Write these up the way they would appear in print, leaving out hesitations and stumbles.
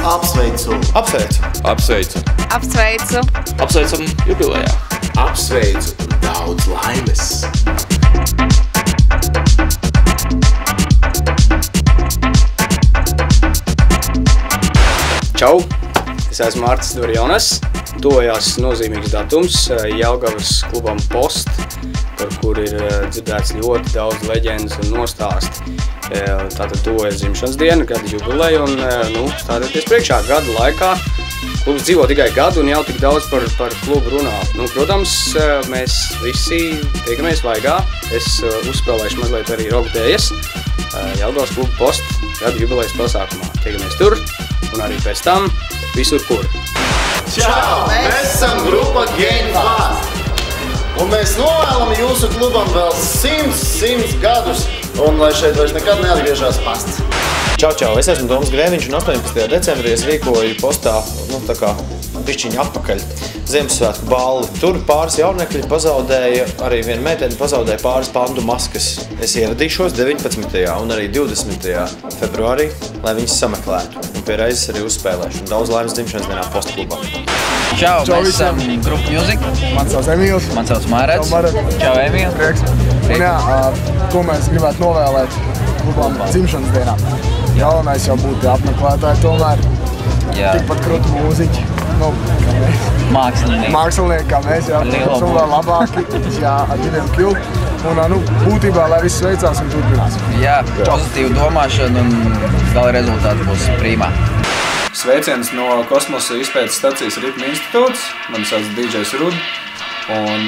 Apsveicu. Apsveicu. Apsveicu. Apsveicu. Apsveicam jubilejā. Apsveicu un daudz laimes. Čau! Es esmu Mārcis Dorjonas. Tojās nozīmīgs datums Jelgavas klubam Post, par kur ir dzirdēts ļoti daudz leģendas un nostāsti. Tātad tuvojas dzimšanas diena, gada jubileja un stādieties priekšā gadu laikā. Klubs dzīvo tikai gadu un jau tik daudz par klubu runā. Protams, mēs visi tiekamies vaigā. Es uzspēlēšu mazliet arī rokdējas Jelgavas klubu Post gada jubilejas pasākumā. Tiekamies tur un arī pēc tam visur kur. Čau! Mēs esam grupa Game Fast! Un mēs novēlam jūsu klubam vēl 100 gadus, un lai šeit vairs nekad neatgriežās pasts. Čau, čau! Es esmu Doms Grēviņš un 18. decembrī es rīkoju Postā, tā kā pišķiņu atpakaļ Ziemassvētku balli. Tur pāris jaunekļi pazaudēja, arī viena meitene pazaudēja pāris pandu maskas. Es ieradīšos 19. un arī 20. februārī, lai viņas sameklētu. Un pie reizes arī uzspēlēšu. Un daudz laimes dzimšanas dienā Posta klubā. Čau, mēs esam Grupa Music. Man sauc Emīls. Man sauc Mārets. Čau, Emīl. Prieks. Un jā, ko mēs gribētu novēlēt klubām dzimšanas dienā? Galvenais jau būtu apmeklētāji tomēr. Tikpat krutu mūziķi. Mākslinieki. Mākslinieki, kā mēs, jā. Un vēl labāki, jā, ar ģiniem kļūt. Un būtībā, lai viss veicās un turpinās. Jā, pozitīvu domāšanu un gala rezultāti būs primā. Sveiciens no Kosmosa izpētes stacijas Ritma institūts. Mani sauc DJs Rud. Un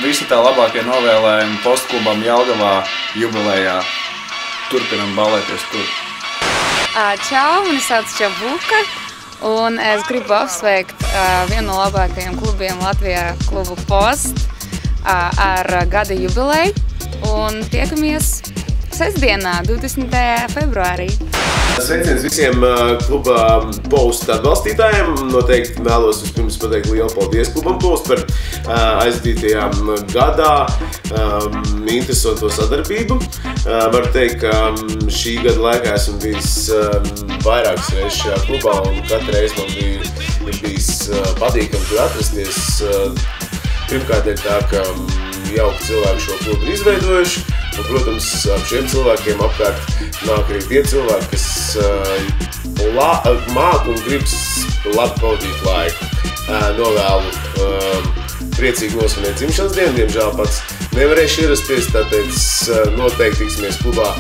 visi tā labākie novēlējumi Postklubam Jelgavā jubilejā. Turpinam balēties tur. Čau, mani sauc Čabuka. Un es gribu apsveikt vienu no labākajiem klubiem Latvijā, klubu Post, ar gada jubileju. Un tiekamies sestdienā, 20. februārī. Sveiciens visiem kluba Post atbalstītājiem. Noteikti vēlos vispirms pateikt lielu paldies klubam Post par aizdītajām gadā interesanto sadarbību. Varu teikt, ka šī gada laikā esmu bijis vairākas reizes šajā klubā un katru reizi man ir bijis patīkami tur atrasties. Pirmkārt ir tā, ka jauki cilvēki šo klubu ir izveidojuši. Un, protams, ap šiem cilvēkiem apkārt nāk arī tie cilvēki, kas māk un gribas labi pavadīt laiku. Novēlu priecīgi nosvinēt dzimšanas dienu, diemžēl pats nevarēšu ierasties, tāpēc noteikti tiksimies klubā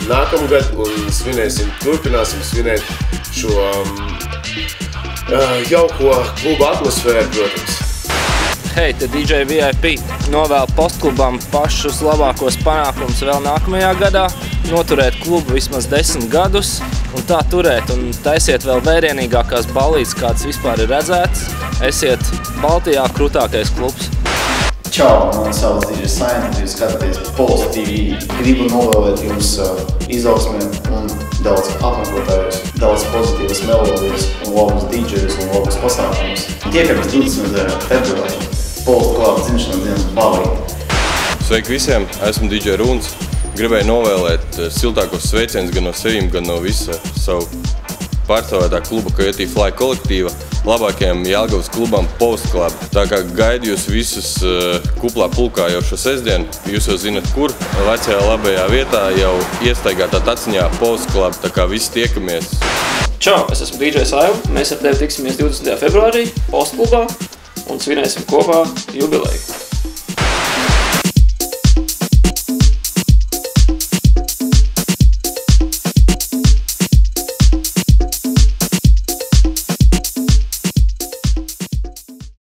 nākamgad un turpināsim svinēt šo jauko kluba atmosfēru, protams. Hei, te DJ VIP novēl Postklubam pašus labākos panākumus vēl nākamajā gadā, noturēt klubu vismaz 10 gadus un tā turēt un taisiet vēl vērienīgākās ballītes, kāds vispār ir redzēts. Esiet Baltijā krutākais klubs. Čau, man sauc DJ Saint, jūs skatāties Post TV. Gribu novēlēt jums izaugsmē un daudz apmeklētājus, daudz pozitīvas melodijas un labus DJs un labus pasākumus. Tiekamies 20. februārī. Post klāta dzimšanas dienas balīti. Sveiki visiem, esmu DJ Runs. Gribēju novēlēt siltākos sveicienus gan no sevīm, gan no visa savu pārstāvētā kluba Coyote Fly kolektīva labākajam Jelgavas klubam Post Club. Tā kā gaidu jūs visus kuplā pulkā jau šo sestdienu, jūs jau zinat kur, vecajā labajā vietā jau iestaigātā taciņā Post Club, tā kā visi tiekamies. Čau, es esmu DJ Saivu, mēs ar tevi tiksimies 20. februārī Post klubā un svinēsim kopā jubileju.